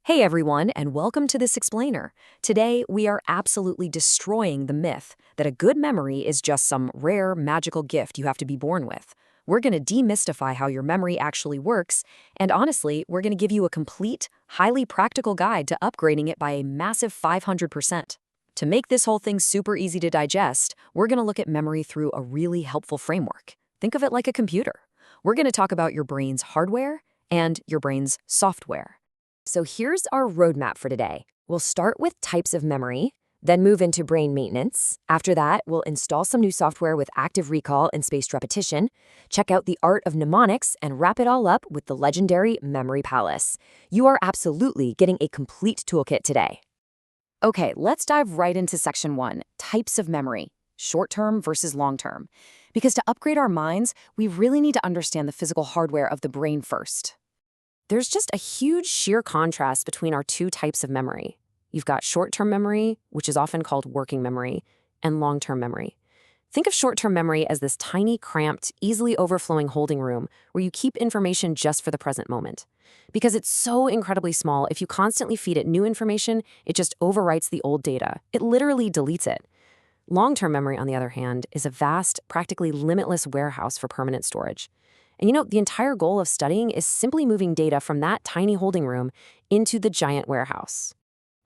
Hey everyone, and welcome to this explainer. Today, we are absolutely destroying the myth that a good memory is just some rare, magical gift you have to be born with. We're going to demystify how your memory actually works, and honestly, we're going to give you a complete, highly practical guide to upgrading it by a massive 500%. To make this whole thing super easy to digest, we're going to look at memory through a really helpful framework. Think of it like a computer. We're going to talk about your brain's hardware and your brain's software. So here's our roadmap for today. We'll start with types of memory, then move into brain maintenance. After that, we'll install some new software with active recall and spaced repetition, check out the art of mnemonics, and wrap it all up with the legendary Memory Palace. You are absolutely getting a complete toolkit today. Okay, let's dive right into section 1, types of memory, short-term versus long-term. Because to upgrade our minds, we really need to understand the physical hardware of the brain first. There's just a huge sheer contrast between our two types of memory. You've got short-term memory, which is often called working memory, and long-term memory. Think of short-term memory as this tiny, cramped, easily overflowing holding room where you keep information just for the present moment. Because it's so incredibly small, if you constantly feed it new information, it just overwrites the old data. It literally deletes it. Long-term memory, on the other hand, is a vast, practically limitless warehouse for permanent storage. And the entire goal of studying is simply moving data from that tiny holding room into the giant warehouse.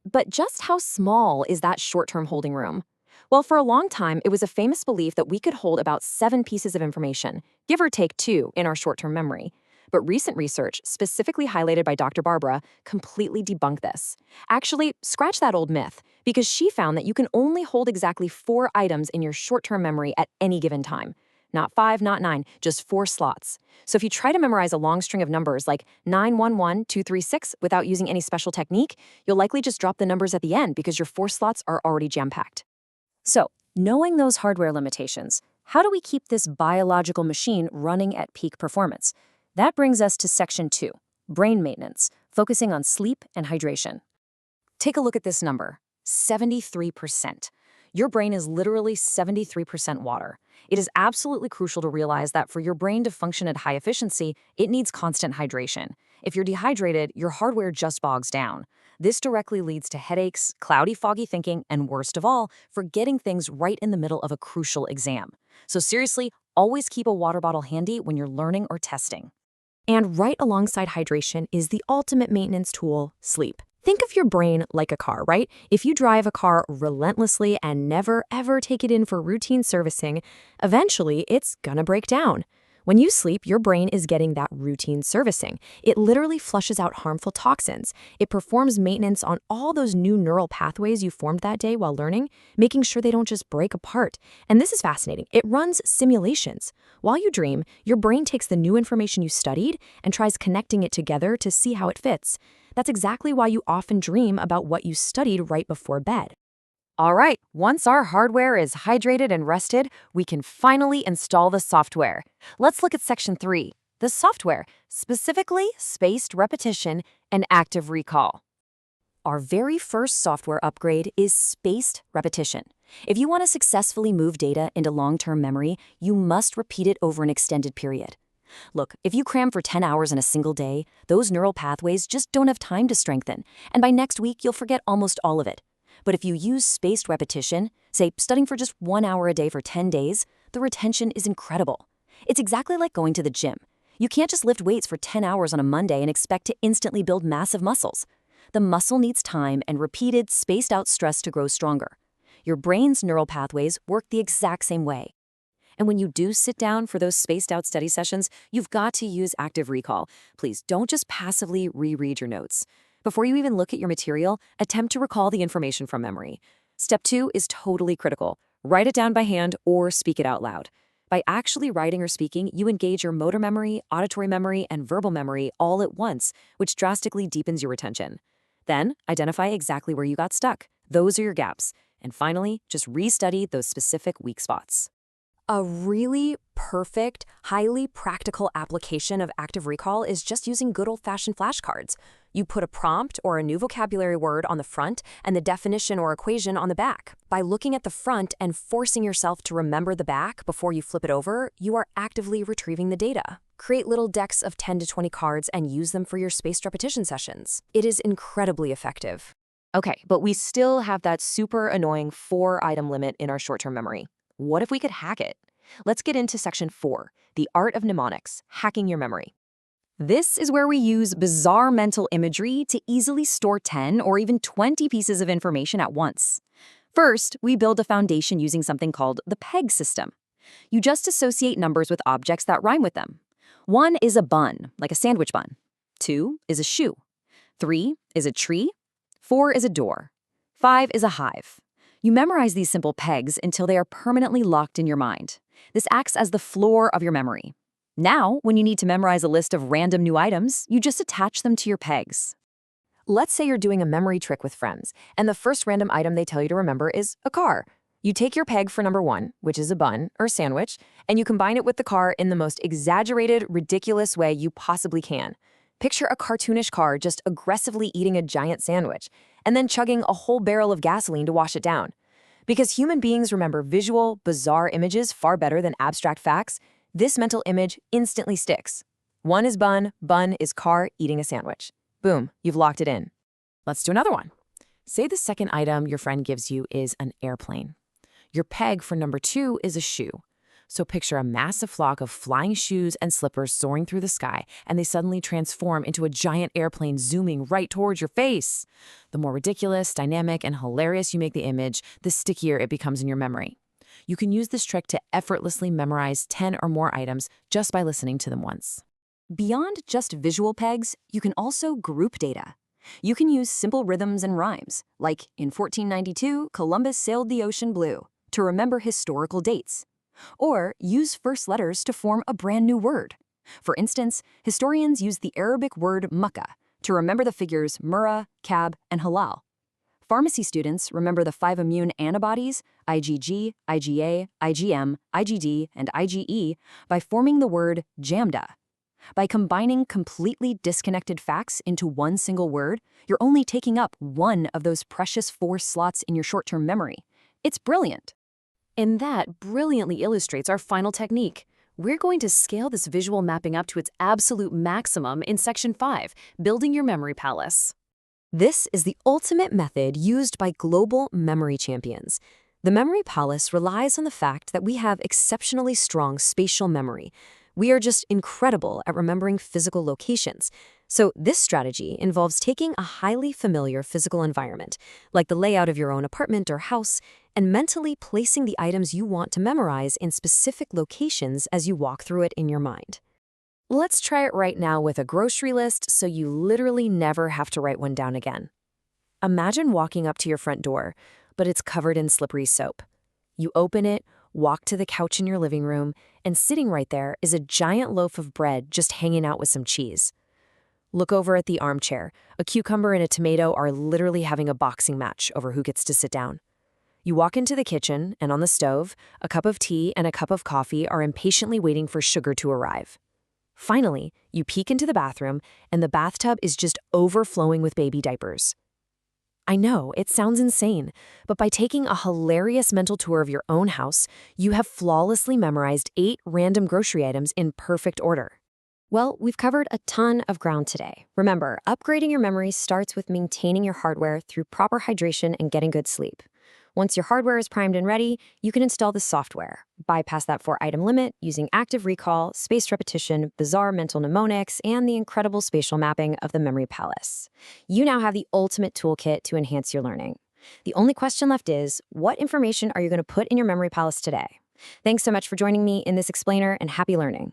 But just how small is that short-term holding room? Well, for a long time, it was a famous belief that we could hold about 7 pieces of information, give or take 2, in our short-term memory. But recent research, specifically highlighted by Dr. Barbara, completely debunked this. Actually, scratch that old myth, because she found that you can only hold exactly 4 items in your short-term memory at any given time. Not 5, not 9, just 4 slots. So if you try to memorize a long string of numbers like 911236 without using any special technique, you'll likely just drop the numbers at the end because your 4 slots are already jam-packed. So, knowing those hardware limitations, how do we keep this biological machine running at peak performance? That brings us to section 2, brain maintenance, focusing on sleep and hydration. Take a look at this number, 73%. Your brain is literally 73% water. It is absolutely crucial to realize that for your brain to function at high efficiency, it needs constant hydration. If you're dehydrated, your hardware just bogs down. This directly leads to headaches, cloudy, foggy thinking, and worst of all, forgetting things right in the middle of a crucial exam. So seriously, always keep a water bottle handy when you're learning or testing. And right alongside hydration is the ultimate maintenance tool, sleep. Think of your brain like a car, right? If you drive a car relentlessly and never, ever take it in for routine servicing, eventually it's gonna break down. When you sleep, your brain is getting that routine servicing. It literally flushes out harmful toxins. It performs maintenance on all those new neural pathways you formed that day while learning, making sure they don't just break apart. And this is fascinating. It runs simulations. While you dream, your brain takes the new information you studied and tries connecting it together to see how it fits. That's exactly why you often dream about what you studied right before bed. All right, once our hardware is hydrated and rested, we can finally install the software. Let's look at section 3, the software, specifically spaced repetition and active recall. Our very first software upgrade is spaced repetition. If you want to successfully move data into long-term memory, you must repeat it over an extended period. Look, if you cram for 10 hours in a single day, those neural pathways just don't have time to strengthen, and by next week, you'll forget almost all of it. But if you use spaced repetition, say studying for just 1 hour a day for 10 days, the retention is incredible. It's exactly like going to the gym. You can't just lift weights for 10 hours on a Monday and expect to instantly build massive muscles. The muscle needs time and repeated, spaced-out stress to grow stronger. Your brain's neural pathways work the exact same way. And when you do sit down for those spaced-out study sessions, you've got to use active recall. Please don't just passively reread your notes. Before you even look at your material, attempt to recall the information from memory. Step 2 is totally critical. Write it down by hand or speak it out loud. By actually writing or speaking, you engage your motor memory, auditory memory, and verbal memory all at once, which drastically deepens your retention. Then, identify exactly where you got stuck. Those are your gaps. And finally, just restudy those specific weak spots. A really perfect, highly practical application of active recall is just using good old-fashioned flashcards. You put a prompt or a new vocabulary word on the front and the definition or equation on the back. By looking at the front and forcing yourself to remember the back before you flip it over, you are actively retrieving the data. Create little decks of 10 to 20 cards and use them for your spaced repetition sessions. It is incredibly effective. Okay, but we still have that super annoying 4-item limit in our short-term memory. What if we could hack it? Let's get into section 4, the art of mnemonics, hacking your memory. This is where we use bizarre mental imagery to easily store 10 or even 20 pieces of information at once. First, we build a foundation using something called the peg system. You just associate numbers with objects that rhyme with them. 1 is a bun, like a sandwich bun. 2 is a shoe. 3 is a tree. 4 is a door. 5 is a hive. You memorize these simple pegs until they are permanently locked in your mind. This acts as the floor of your memory. Now, when you need to memorize a list of random new items, you just attach them to your pegs. Let's say you're doing a memory trick with friends, and the first random item they tell you to remember is a car. You take your peg for number 1, which is a bun or sandwich, and you combine it with the car in the most exaggerated, ridiculous way you possibly can. Picture a cartoonish car just aggressively eating a giant sandwich, and then chugging a whole barrel of gasoline to wash it down. Because human beings remember visual, bizarre images far better than abstract facts, this mental image instantly sticks. 1 is bun, bun is car eating a sandwich. Boom, you've locked it in. Let's do another one. Say the second item your friend gives you is an airplane. Your peg for number 2 is a shoe. So picture a massive flock of flying shoes and slippers soaring through the sky, and they suddenly transform into a giant airplane zooming right towards your face. The more ridiculous, dynamic, and hilarious you make the image, the stickier it becomes in your memory. You can use this trick to effortlessly memorize 10 or more items just by listening to them once. Beyond just visual pegs, you can also group data. You can use simple rhythms and rhymes, like in 1492, Columbus sailed the ocean blue, to remember historical dates. Or use first letters to form a brand new word. For instance, historians use the Arabic word Makkah to remember the figures murrah, kab, and halal. Pharmacy students remember the 5 immune antibodies, IgG, IgA, IgM, IgD, and IgE, by forming the word jamda. By combining completely disconnected facts into one single word, you're only taking up one of those precious 4 slots in your short-term memory. It's brilliant. And that brilliantly illustrates our final technique. We're going to scale this visual mapping up to its absolute maximum in section 5, building your memory palace. This is the ultimate method used by global memory champions. The memory palace relies on the fact that we have exceptionally strong spatial memory. We are just incredible at remembering physical locations. So this strategy involves taking a highly familiar physical environment, like the layout of your own apartment or house, and mentally placing the items you want to memorize in specific locations as you walk through it in your mind. Let's try it right now with a grocery list so you literally never have to write one down again. Imagine walking up to your front door, but it's covered in slippery soap. You open it, walk to the couch in your living room, and sitting right there is a giant loaf of bread just hanging out with some cheese. Look over at the armchair. A cucumber and a tomato are literally having a boxing match over who gets to sit down. You walk into the kitchen, and on the stove, a cup of tea and a cup of coffee are impatiently waiting for sugar to arrive. Finally, you peek into the bathroom, and the bathtub is just overflowing with baby diapers. I know, it sounds insane, but by taking a hilarious mental tour of your own house, you have flawlessly memorized 8 random grocery items in perfect order. Well, we've covered a ton of ground today. Remember, upgrading your memory starts with maintaining your hardware through proper hydration and getting good sleep. Once your hardware is primed and ready, you can install the software. Bypass that 4-item limit using active recall, spaced repetition, bizarre mental mnemonics, and the incredible spatial mapping of the Memory Palace. You now have the ultimate toolkit to enhance your learning. The only question left is, what information are you going to put in your Memory Palace today? Thanks so much for joining me in this explainer, and happy learning.